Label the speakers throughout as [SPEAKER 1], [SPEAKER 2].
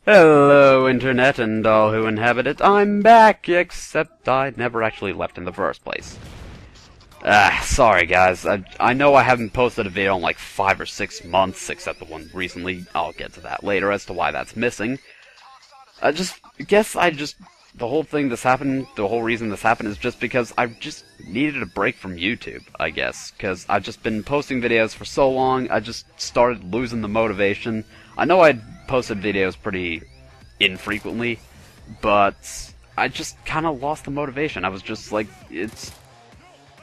[SPEAKER 1] Hello, Internet and all who inhabit it. I'm back, except I never actually left in the first place. Sorry guys. I know I haven't posted a video in like 5 or 6 months, except the one recently. I'll get to that later as to why that's missing. The whole thing this happened, the whole reason this happened is just because I just needed a break from YouTube, I guess. Because I've just been posting videos for so long, I just started losing the motivation. I know I'd posted videos pretty infrequently, but I just kind of lost the motivation. I was just like,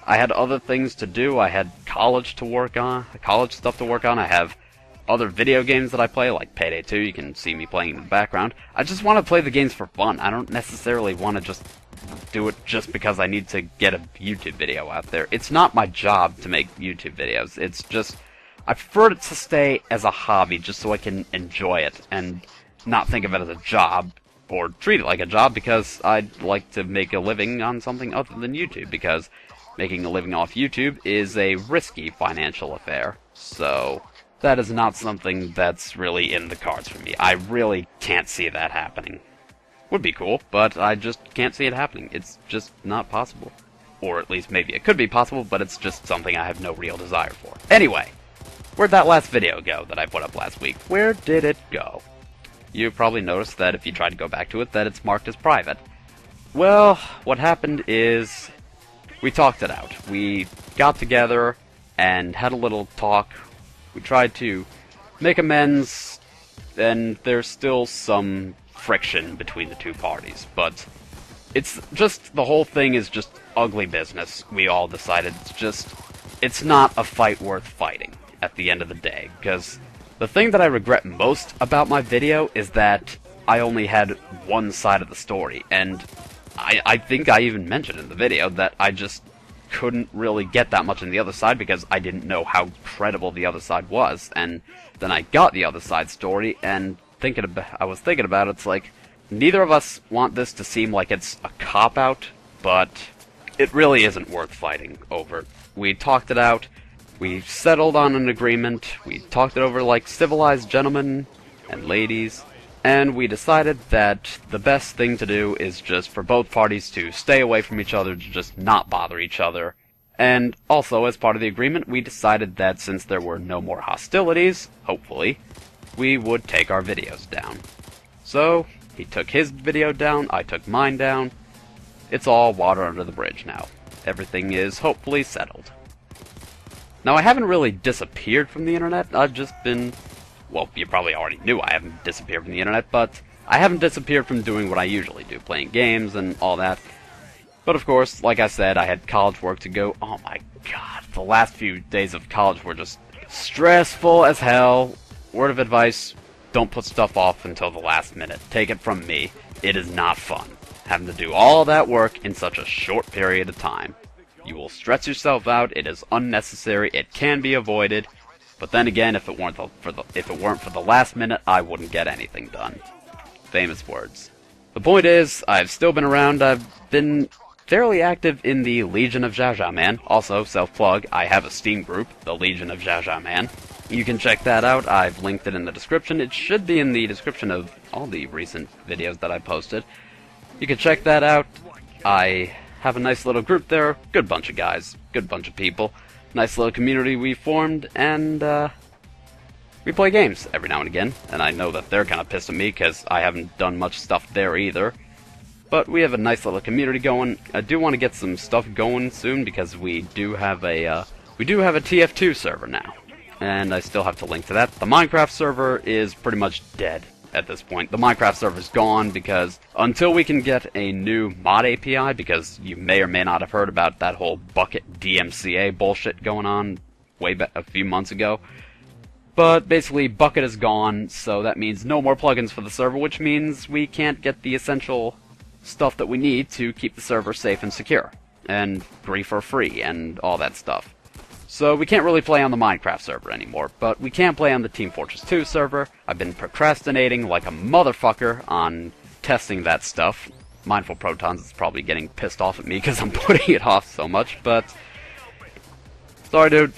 [SPEAKER 1] I had other things to do. I had college to work on, college stuff to work on. I have other video games that I play, like Payday 2. You can see me playing in the background. I just want to play the games for fun. I don't necessarily want to just do it just because I need to get a YouTube video out there. It's not my job to make YouTube videos. It's just, I prefer it to stay as a hobby just so I can enjoy it and not think of it as a job or treat it like a job, because I'd like to make a living on something other than YouTube, because making a living off YouTube is a risky financial affair. So that is not something that's really in the cards for me. I really can't see that happening. Would be cool, but I just can't see it happening. It's just not possible. Or at least maybe it could be possible, but it's just something I have no real desire for. Anyway, where'd that last video go that I put up last week? Where did it go? You probably noticed that if you try to go back to it, that it's marked as private. Well, what happened is we talked it out. We got together and had a little talk. We tried to make amends, and there's still some friction between the two parties, but it's just, the whole thing is just ugly business. We all decided it's not a fight worth fighting at the end of the day, because the thing that I regret most about my video is that I only had one side of the story, and I think I even mentioned in the video that I just couldn't really get that much in the other side because I didn't know how credible the other side was. And then I got the other side's story, and I was thinking about it, it's like, neither of us want this to seem like it's a cop-out, but it really isn't worth fighting over. We talked it out, we settled on an agreement, we talked it over like civilized gentlemen and ladies, and we decided that the best thing to do is just for both parties to stay away from each other, to just not bother each other. And also, as part of the agreement, we decided that since there were no more hostilities, hopefully, we would take our videos down. So, he took his video down, I took mine down. It's all water under the bridge now. Everything is hopefully settled. Now, I haven't really disappeared from the internet. I've just been, well, you probably already knew I haven't disappeared from the internet, but I haven't disappeared from doing what I usually do, playing games and all that. But of course, like I said, I had college work to go. Oh my god, the last few days of college were just stressful as hell. Word of advice, don't put stuff off until the last minute. Take it from me, it is not fun, having to do all that work in such a short period of time. You will stress yourself out, it is unnecessary, it can be avoided. But then again, if it weren't for the last minute, I wouldn't get anything done. Famous words. The point is, I've still been around. I've been fairly active in the Legion of XiaoXiaoMan. Also, self-plug, I have a Steam group, the Legion of XiaoXiaoMan. You can check that out. I've linked it in the description. It should be in the description of all the recent videos that I posted. You can check that out. I have a nice little group there. Good bunch of guys. Good bunch of people. Nice little community we formed, and we play games every now and again, and I know that they're kind of pissed at me because I haven't done much stuff there either. But we have a nice little community going. I do want to get some stuff going soon because we do have a TF2 server now, and I still have to link to that. The Minecraft server is pretty much dead at this point. The Minecraft server's gone because until we can get a new mod API, because you may or may not have heard about that whole bucket DMCA bullshit going on a few months ago. But basically, Bucket is gone, so that means no more plugins for the server, which means we can't get the essential stuff that we need to keep the server safe and secure, and for free, and all that stuff. So we can't really play on the Minecraft server anymore, but we can play on the Team Fortress 2 server. I've been procrastinating like a motherfucker on testing that stuff. Mindful Protons is probably getting pissed off at me because I'm putting it off so much, but sorry dude.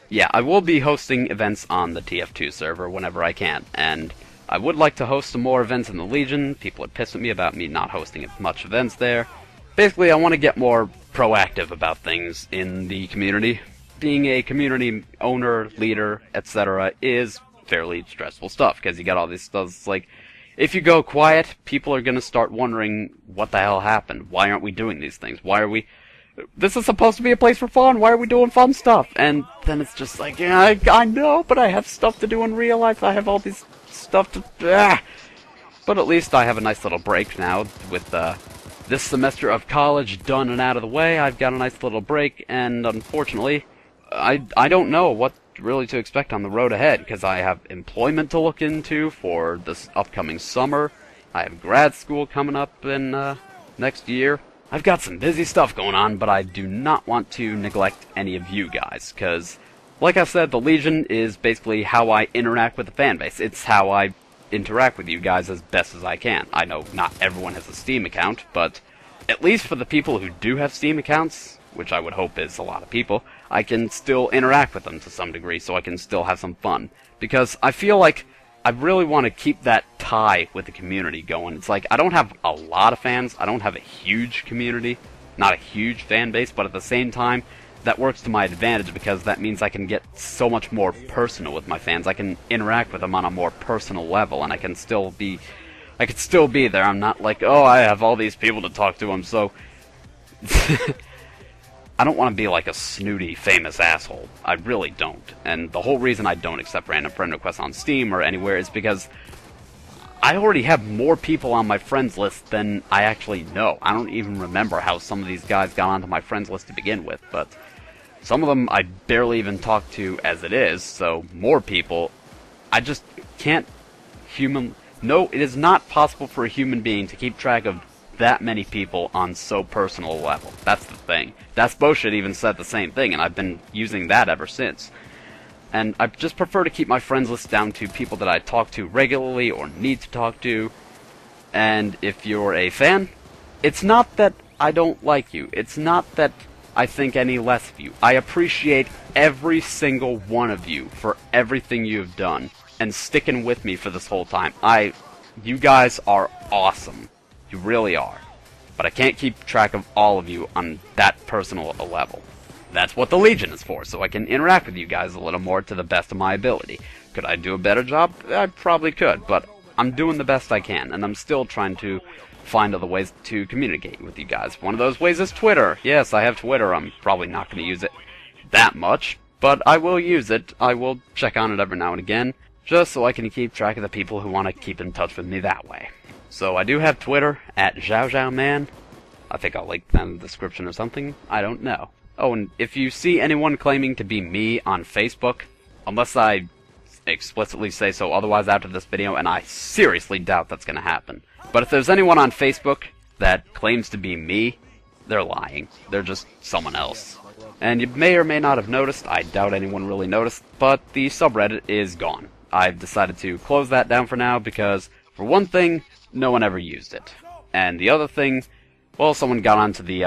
[SPEAKER 1] Yeah, I will be hosting events on the TF2 server whenever I can, and I would like to host some more events in the Legion. People are pissed at me about me not hosting much events there. Basically, I want to get more proactive about things in the community. Being a community owner, leader, etc. is fairly stressful stuff, because you got all these stuff. It's like, if you go quiet, people are going to start wondering what the hell happened. Why aren't we doing these things? Why are we... This is supposed to be a place for fun. Why are we doing fun stuff? And then it's just like, yeah, I know, but I have stuff to do in real life. I have all these stuff to... But at least I have a nice little break now with this semester of college done and out of the way. I've got a nice little break, and unfortunately, I don't know what really to expect on the road ahead, because I have employment to look into for this upcoming summer. I have grad school coming up in next year. I've got some busy stuff going on, but I do not want to neglect any of you guys, because, like I said, the Legion is basically how I interact with the fanbase. It's how I interact with you guys as best as I can. I know not everyone has a Steam account, but at least for the people who do have Steam accounts, which I would hope is a lot of people, I can still interact with them to some degree, so I can still have some fun. Because I feel like I really want to keep that tie with the community going. It's like, I don't have a lot of fans, I don't have a huge community, not a huge fan base, but at the same time, that works to my advantage, because that means I can get so much more personal with my fans. I can interact with them on a more personal level, and I can still be there. I'm not like, oh, I have all these people to talk to, I'm so... I don't want to be like a snooty, famous asshole. I really don't. And the whole reason I don't accept random friend requests on Steam or anywhere is because I already have more people on my friends list than I actually know. I don't even remember how some of these guys got onto my friends list to begin with, but some of them I barely even talk to as it is, so more people, I just can't No, it is not possible for a human being to keep track of that many people on so personal a level. That's the thing. That's Bullshit even said the same thing, and I've been using that ever since. And I just prefer to keep my friends list down to people that I talk to regularly or need to talk to. And if you're a fan, it's not that I don't like you. It's not that I think any less of you. I appreciate every single one of you for everything you've done and sticking with me for this whole time. You guys are awesome. You really are. But I can't keep track of all of you on that personal a level. That's what the Legion is for, so I can interact with you guys a little more to the best of my ability. Could I do a better job? I probably could, but I'm doing the best I can, and I'm still trying to find other ways to communicate with you guys. One of those ways is Twitter. Yes, I have Twitter. I'm probably not going to use it that much, but I will use it. I will check on it every now and again, just so I can keep track of the people who want to keep in touch with me that way. So I do have Twitter, at XiaoXiaoMan. I think I'll link that in the description or something. I don't know. Oh, and if you see anyone claiming to be me on Facebook, unless I explicitly say so otherwise after this video, and I seriously doubt that's going to happen. But if there's anyone on Facebook that claims to be me, they're lying. They're just someone else. And you may or may not have noticed, I doubt anyone really noticed, but the subreddit is gone. I've decided to close that down for now because, for one thing, no one ever used it. And the other thing, well, someone got onto the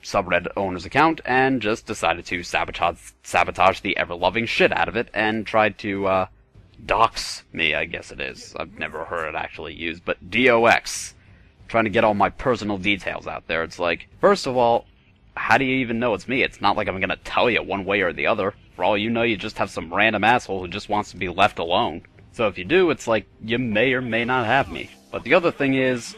[SPEAKER 1] subreddit owner's account and just decided to sabotage the ever-loving shit out of it and tried to, dox me, I guess it is. I've never heard it actually used, but DOX. Trying to get all my personal details out there. It's like, first of all, how do you even know it's me? It's not like I'm gonna tell you one way or the other. For all you know, you just have some random asshole who just wants to be left alone. So if you do, it's like, you may or may not have me. But the other thing is,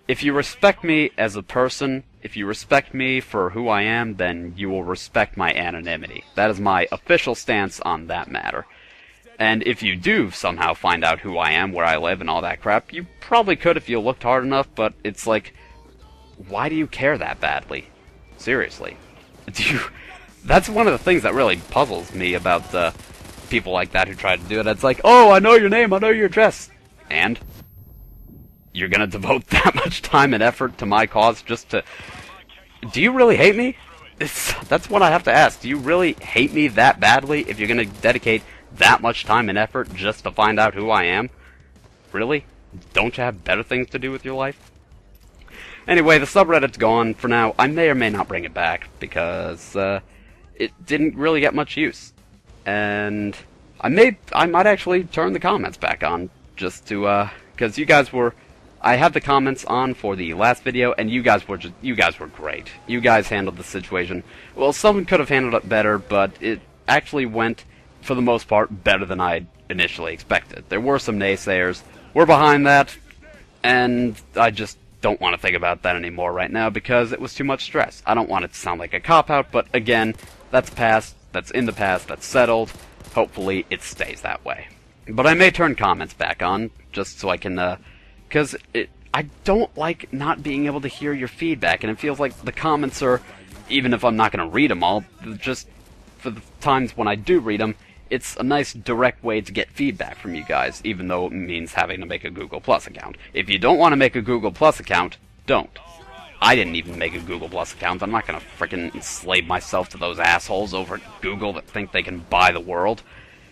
[SPEAKER 1] if you respect me as a person, if you respect me for who I am, then you will respect my anonymity. That is my official stance on that matter. And if you do somehow find out who I am, where I live, and all that crap, you probably could if you looked hard enough, but it's like, why do you care that badly? Seriously. That's one of the things that really puzzles me about people like that who try to do it. It's like, oh, I know your name, I know your address. And? You're gonna devote that much time and effort to my cause just to... Do you really hate me? That's what I have to ask. Do you really hate me that badly if you're gonna dedicate that much time and effort just to find out who I am? Really? Don't you have better things to do with your life? Anyway, the subreddit's gone for now. I may or may not bring it back, because it didn't really get much use. And I might actually turn the comments back on, just to, because you guys were, I had the comments on for the last video, and you guys were great. You guys handled the situation. Well, someone could have handled it better, but it actually went, for the most part, better than I initially expected. There were some naysayers. We're behind that, and I just don't want to think about that anymore right now because it was too much stress. I don't want it to sound like a cop-out, but again, that's past, that's in the past, that's settled. Hopefully it stays that way. But I may turn comments back on, just so I can, because I don't like not being able to hear your feedback, and it feels like the comments are, even if I'm not going to read them all, just for the times when I do read them, it's a nice direct way to get feedback from you guys, even though it means having to make a Google Plus account. If you don't want to make a Google Plus account, don't. I didn't even make a Google Plus account. I'm not going to frickin' enslave myself to those assholes over at Google that think they can buy the world.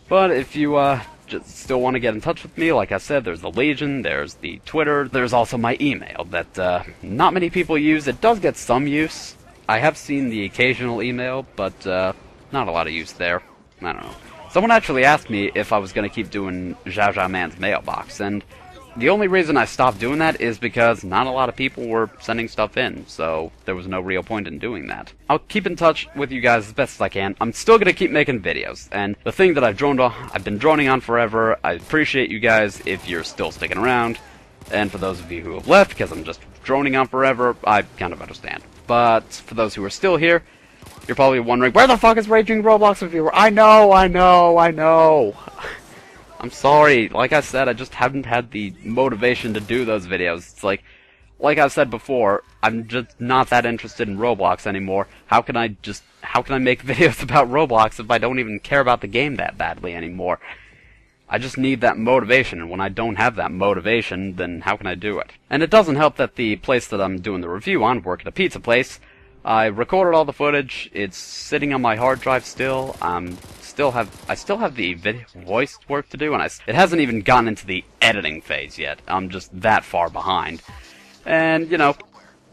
[SPEAKER 1] But if you just still want to get in touch with me, like I said, there's the Legion, there's the Twitter, there's also my email that not many people use. It does get some use. I have seen the occasional email, but not a lot of use there. I don't know. Someone actually asked me if I was going to keep doing XiaoXiaoMan's mailbox, and the only reason I stopped doing that is because not a lot of people were sending stuff in, so there was no real point in doing that. I'll keep in touch with you guys as best as I can. I'm still going to keep making videos, and the thing that I've been droning on forever, I appreciate you guys if you're still sticking around, and for those of you who have left because I'm just droning on forever, I kind of understand. But for those who are still here, you're probably wondering, where the fuck is Raging Roblox Reviewer? I know! I'm sorry. Like I said, I just haven't had the motivation to do those videos. It's like I said before, I'm just not that interested in Roblox anymore. How can I make videos about Roblox if I don't even care about the game that badly anymore? I just need that motivation, and when I don't have that motivation, then how can I do it? And it doesn't help that the place that I'm doing the review on, work at a pizza place, I recorded all the footage. It's sitting on my hard drive still. I still have the voice work to do, and it hasn't even gotten into the editing phase yet. I'm just that far behind. And, you know,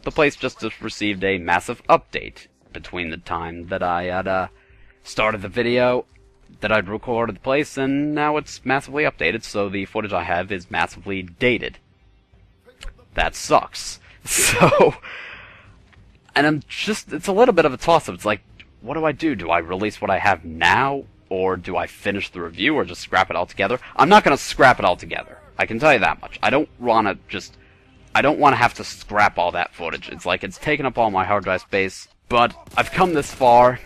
[SPEAKER 1] the place just received a massive update between the time that I had started the video, that I'd recorded the place, and now it's massively updated, so the footage I have is massively dated. That sucks. So, and it's a little bit of a toss-up. It's like, what do I do? Do I release what I have now, or do I finish the review, or just scrap it all together? I'm not going to scrap it all together. I can tell you that much. I don't want to have to scrap all that footage. It's like, it's taken up all my hard drive space, but I've come this far,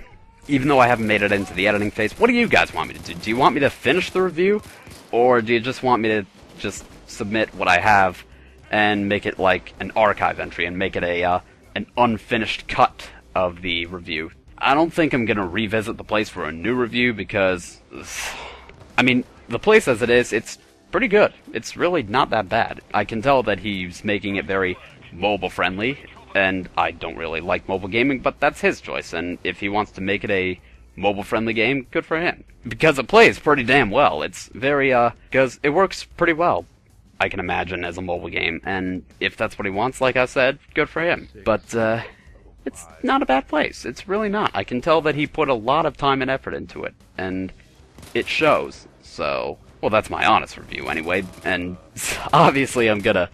[SPEAKER 1] even though I haven't made it into the editing phase. What do you guys want me to do? Do you want me to finish the review, or do you just want me to just submit what I have and make it like an archive entry and make it an unfinished cut of the review? I don't think I'm going to revisit the place for a new review because, I mean, the place as it is, it's pretty good. It's really not that bad. I can tell that he's making it very mobile friendly, and I don't really like mobile gaming, but that's his choice, and if he wants to make it a mobile friendly game, good for him. Because it plays pretty damn well. It's very, because it works pretty well, I can imagine, as a mobile game, and if that's what he wants, like I said, good for him. But, it's not a bad place. It's really not. I can tell that he put a lot of time and effort into it, and it shows. So, well, that's my honest review anyway, and obviously I'm gonna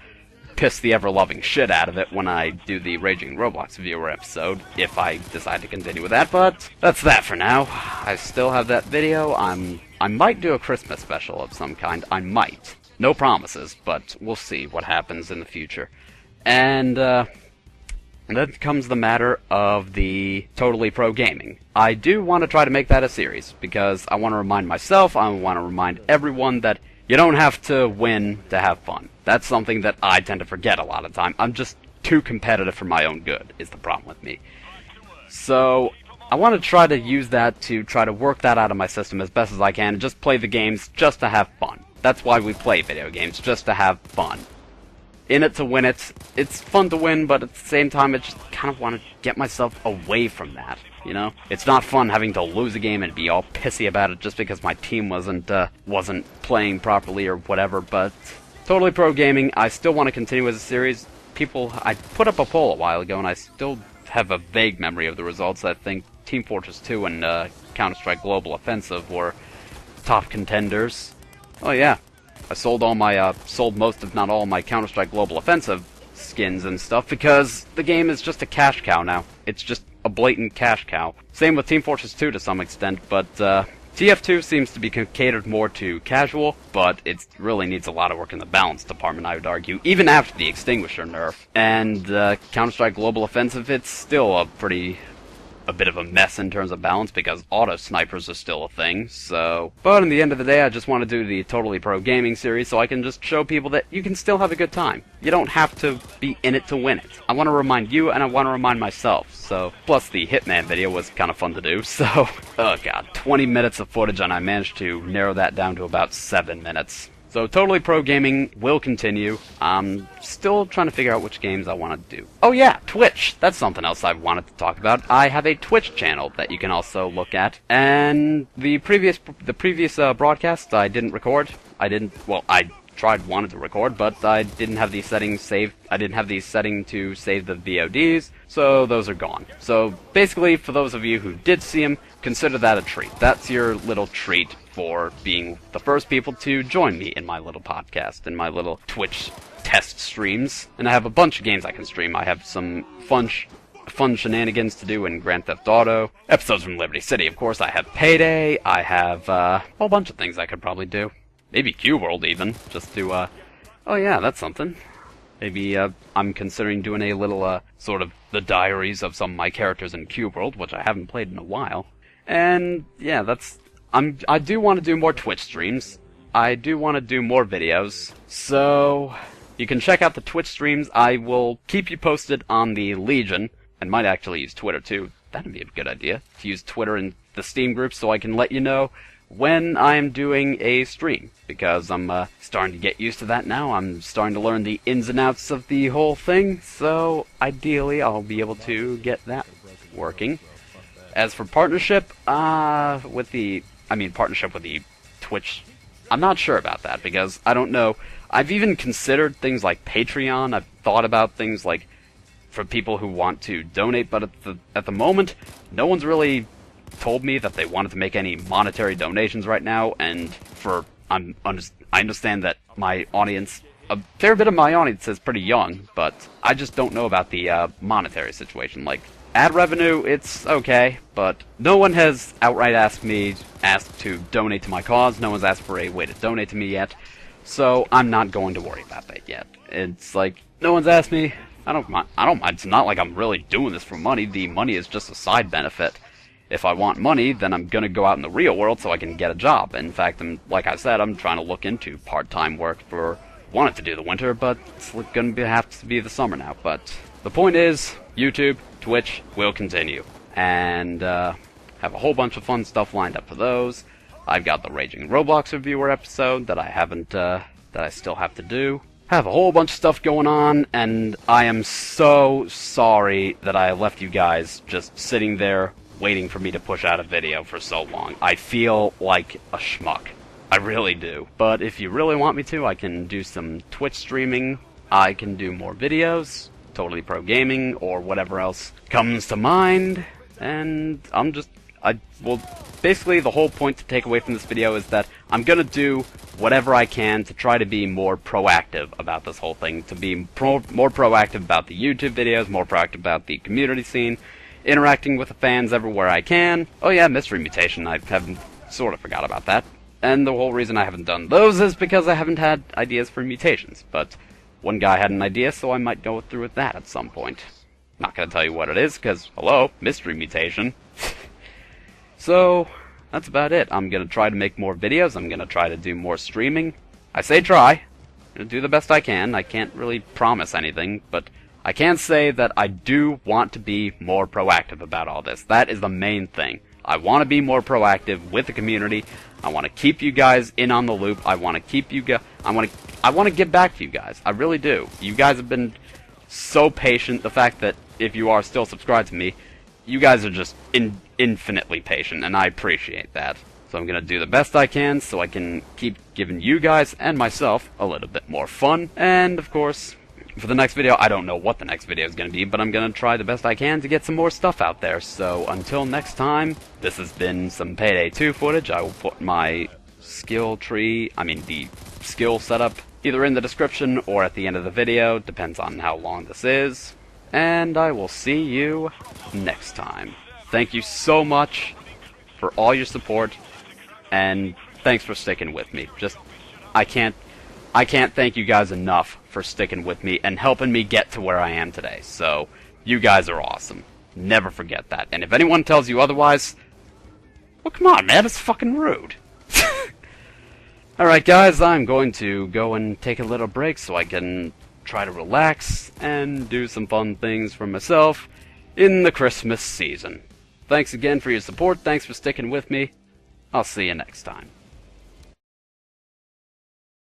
[SPEAKER 1] piss the ever-loving shit out of it when I do the Raging Roblox Viewer episode, if I decide to continue with that, but that's that for now. I still have that video. I might do a Christmas special of some kind. I might. No promises, but we'll see what happens in the future. And, then comes the matter of the Totally Pro Gaming. I do want to try to make that a series, because I want to remind myself, I want to remind everyone that you don't have to win to have fun. That's something that I tend to forget a lot of the time. I'm just too competitive for my own good, is the problem with me. So, I want to try to use that to try to work that out of my system as best as I can, and just play the games just to have fun. That's why we play video games, just to have fun. In it to win it. It's fun to win, but at the same time, I just kind of want to get myself away from that, you know? It's not fun having to lose a game and be all pissy about it just because my team wasn't playing properly or whatever, but Totally Pro Gaming, I still want to continue as a series. I put up a poll a while ago, and I still have a vague memory of the results. I think Team Fortress 2 and Counter-Strike Global Offensive were top contenders. Oh yeah. I sold all my, sold most if not all my Counter-Strike Global Offensive skins and stuff because the game is just a cash cow now. It's just a blatant cash cow. Same with Team Fortress 2 to some extent, but, TF2 seems to be catered more to casual, but it really needs a lot of work in the balance department, I would argue, even after the Extinguisher nerf. And Counter-Strike Global Offensive, it's still a bit of a mess in terms of balance because auto snipers are still a thing, so... But in the end of the day, I just want to do the Totally Pro Gaming series so I can just show people that you can still have a good time. You don't have to be in it to win it. I want to remind you, and I want to remind myself, so... Plus, the Hitman video was kind of fun to do, so... Oh god, 20 minutes of footage, and I managed to narrow that down to about 7 minutes. So, Totally Pro Gaming will continue. I'm still trying to figure out which games I want to do. Oh yeah, Twitch! That's something else I wanted to talk about. I have a Twitch channel that you can also look at. And the previous broadcast I didn't record. I wanted to record, but I didn't have these settings saved. I didn't have these setting to save the VODs, so those are gone. So, basically, for those of you who did see them, consider that a treat. That's your little treat for being the first people to join me in my little podcast, in my little Twitch test streams. And I have a bunch of games I can stream. I have some fun shenanigans to do in Grand Theft Auto, episodes from Liberty City, of course. I have Payday, I have a whole bunch of things I could probably do. Maybe Q-World even, just to, oh yeah, that's something. Maybe, I'm considering doing a little, sort of the diaries of some of my characters in Q-World, which I haven't played in a while. And, yeah, I do want to do more Twitch streams. I do want to do more videos. So, you can check out the Twitch streams. I will keep you posted on the Legion, and might actually use Twitter too. That'd be a good idea, to use Twitter and the Steam group so I can let you know when I'm doing a stream, because I'm starting to get used to that now. I'm starting to learn the ins and outs of the whole thing, so ideally I'll be able to get that working. As for partnership, partnership with the Twitch, I'm not sure about that, because I don't know. I've even considered things like Patreon. I've thought about things like for people who want to donate, but at the moment, no one's really told me that they wanted to make any monetary donations right now, and I understand that my audience, a fair bit of my audience is pretty young, but I just don't know about the monetary situation. Like, ad revenue, it's okay, but no one has outright asked to donate to my cause. No one's asked for a way to donate to me yet, so I'm not going to worry about that yet. It's like, no one's asked me. I don't mind. It's not like I'm really doing this for money. The money is just a side benefit. If I want money, then I'm gonna go out in the real world so I can get a job. In fact, like I said, I'm trying to look into part-time work wanted to do the winter, but it's gonna have to be the summer now. But the point is, YouTube, Twitch will continue. And, have a whole bunch of fun stuff lined up for those. I've got the Raging Roblox reviewer episode that I still have to do. Have a whole bunch of stuff going on, and I am so sorry that I left you guys just sitting there waiting for me to push out a video for so long. I feel like a schmuck. I really do. But if you really want me to, I can do some Twitch streaming. I can do more videos, Totally Pro Gaming, or whatever else comes to mind. And basically the whole point to take away from this video is that I'm gonna do whatever I can to try to be more proactive about this whole thing, to be more proactive about the YouTube videos, more proactive about the community scene, interacting with the fans everywhere I can. Oh yeah, Mystery Mutation, I haven't sort of forgot about that. And the whole reason I haven't done those is because I haven't had ideas for mutations. But one guy had an idea, so I might go through with that at some point. Not gonna tell you what it is, because, hello, Mystery Mutation. So, that's about it. I'm gonna try to make more videos, I'm gonna try to do more streaming. I say try. I'm gonna do the best I can. I can't really promise anything, but I can say that I do want to be more proactive about all this. That is the main thing. I want to be more proactive with the community. I want to keep you guys in on the loop. I want to keep you guys. I want to give back to you guys. I really do. You guys have been so patient. The fact that if you are still subscribed to me, you guys are just infinitely patient, and I appreciate that. So I'm going to do the best I can so I can keep giving you guys and myself a little bit more fun. And, of course, for the next video, I don't know what the next video is going to be, but I'm going to try the best I can to get some more stuff out there. So until next time, this has been some Payday 2 footage. I will put my skill tree, the skill setup either in the description or at the end of the video, depends on how long this is. And I will see you next time. Thank you so much for all your support, and thanks for sticking with me. I can't thank you guys enough for sticking with me and helping me get to where I am today. So, you guys are awesome. Never forget that. And if anyone tells you otherwise, well, come on, man, it's fucking rude. Alright, guys, I'm going to go and take a little break so I can try to relax and do some fun things for myself in the Christmas season. Thanks again for your support. Thanks for sticking with me. I'll see you next time.